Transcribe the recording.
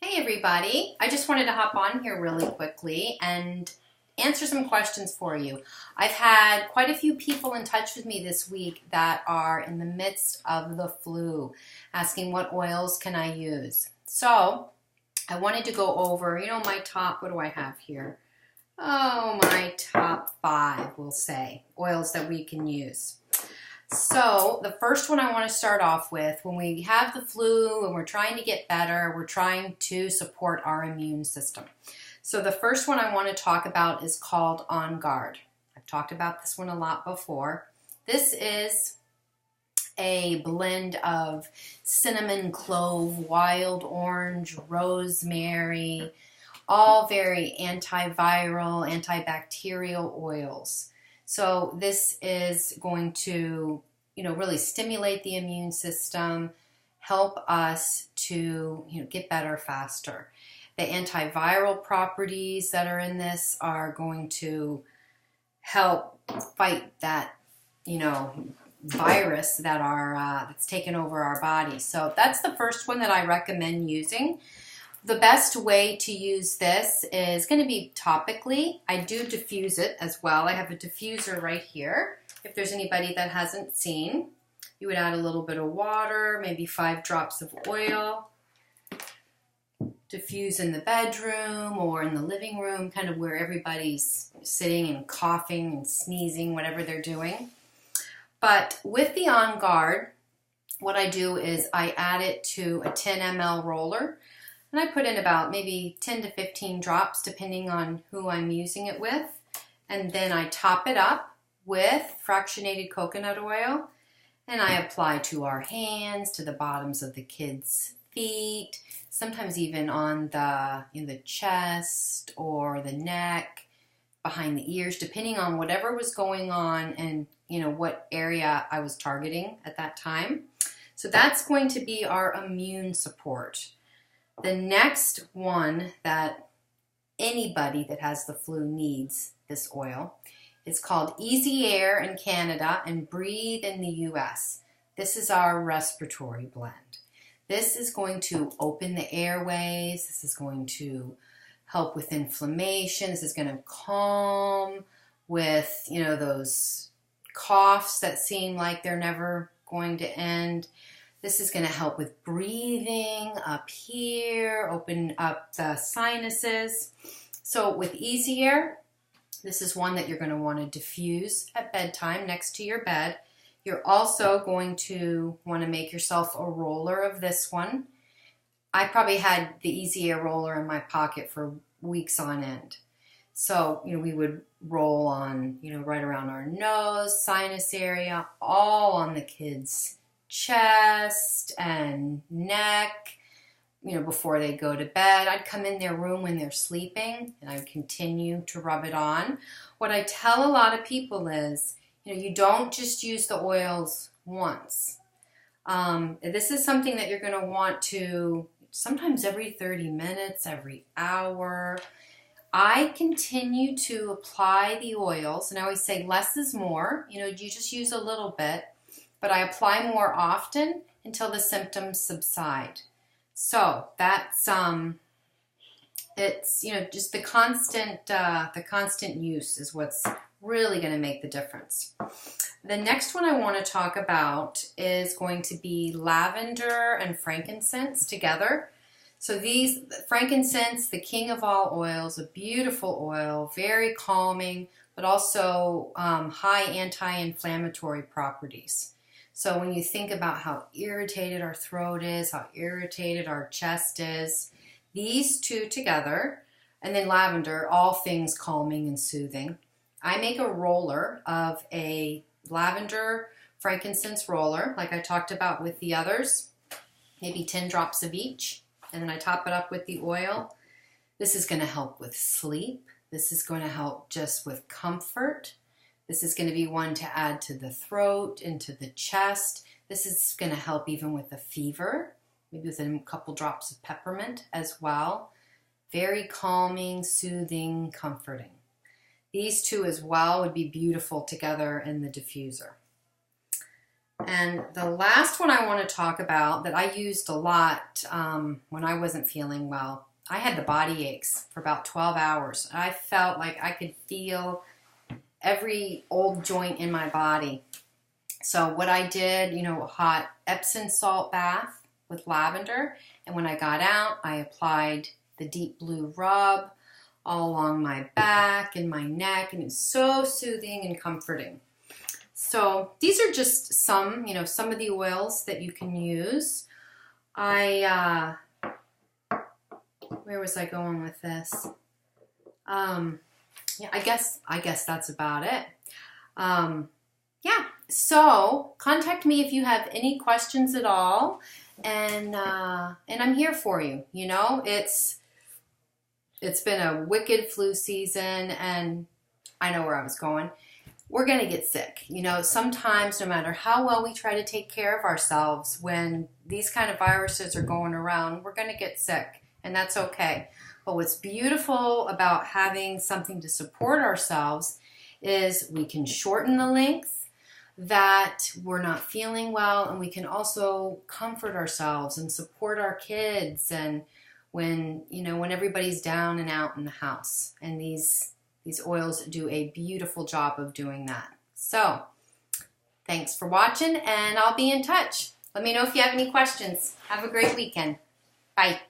Hey everybody, I just wanted to hop on here really quickly and answer some questions for you. I've had quite a few people in touch with me this week that are in the midst of the flu, asking what oils can I use. So I wanted to go over, my top, what do I have here? Oh, my top 5, we'll say, oils that we can use. So the first one I want to start off with, when we have the flu and we're trying to get better, we're trying to support our immune system. So the first one I want to talk about is called On Guard. I've talked about this one a lot before. This is a blend of cinnamon, clove, wild orange, rosemary, all very antiviral, antibacterial oils. So this is going to, really stimulate the immune system, help us to, get better faster. The antiviral properties that are in this are going to help fight that, virus that's taken over our body. So that's the first one that I recommend using. The best way to use this is going to be topically. I do diffuse it as well. I have a diffuser right here. If there's anybody that hasn't seen, you would add a little bit of water, maybe 5 drops of oil, diffuse in the bedroom or in the living room, kind of where everybody's sitting and coughing and sneezing, whatever they're doing. But with the On Guard, what I do is I add it to a 10 ml roller. And I put in about maybe 10 to 15 drops depending on who I'm using it with. And then I top it up with fractionated coconut oil. And I apply to our hands, to the bottoms of the kids' feet, sometimes even on in the chest or the neck, behind the ears, depending on whatever was going on and what area I was targeting at that time. So that's going to be our immune support. The next one that anybody that has the flu needs this oil is called Easy Air in Canada and Breathe in the US. This is our respiratory blend. This is going to open the airways. This is going to help with inflammation. This is going to calm with, those coughs that seem like they're never going to end. This is going to help with breathing up here, open up the sinuses. So with Easy Air, this is one that you're going to want to diffuse at bedtime next to your bed. You're also going to want to make yourself a roller of this one. I probably had the Easy Air roller in my pocket for weeks on end. So, we would roll on, right around our nose, sinus area, all on the kids' chest and neck, before they go to bed. I'd come in their room when they're sleeping and I would continue to rub it on. What I tell a lot of people is, you don't just use the oils once. This is something that you're going to want to, sometimes every 30 minutes, every hour. I continue to apply the oils, and I always say less is more. You just use a little bit. But I apply more often until the symptoms subside. So that's it's just the constant use is what's really going to make the difference. The next one I want to talk about is going to be lavender and frankincense together. So these frankincense, the king of all oils, a beautiful oil, very calming, but also high anti-inflammatory properties. So when you think about how irritated our throat is, how irritated our chest is, these two together, and then lavender, all things calming and soothing. I make a roller of a lavender frankincense roller, like I talked about with the others, maybe 10 drops of each, and then I top it up with the oil. This is going to help with sleep. This is going to help just with comfort. This is going to be one to add to the throat, into the chest. This is going to help even with the fever, maybe with a couple drops of peppermint as well. Very calming, soothing, comforting. These two as well would be beautiful together in the diffuser. And the last one I want to talk about that I used a lot when I wasn't feeling well, I had the body aches for about 12 hours. I felt like I could feel every old joint in my body. So what I did, you know, a hot Epsom salt bath with lavender. And when I got out, I applied the deep blue rub all along my back and my neck. And it's so soothing and comforting. So these are just some, you know, some of the oils that you can use. Where was I going with this? Yeah, I guess that's about it. Yeah, so contact me if you have any questions at all, and I'm here for you. You know, it's been a wicked flu season, and I know where I was going. We're going to get sick. You know, sometimes no matter how well we try to take care of ourselves, when these kind of viruses are going around, we're going to get sick, and that's okay. But what's beautiful about having something to support ourselves is we can shorten the length that we're not feeling well, and we can also comfort ourselves and support our kids, and when, you know, when everybody's down and out in the house. And these oils do a beautiful job of doing that. So thanks for watching, and I'll be in touch. Let me know if you have any questions. Have a great weekend. Bye.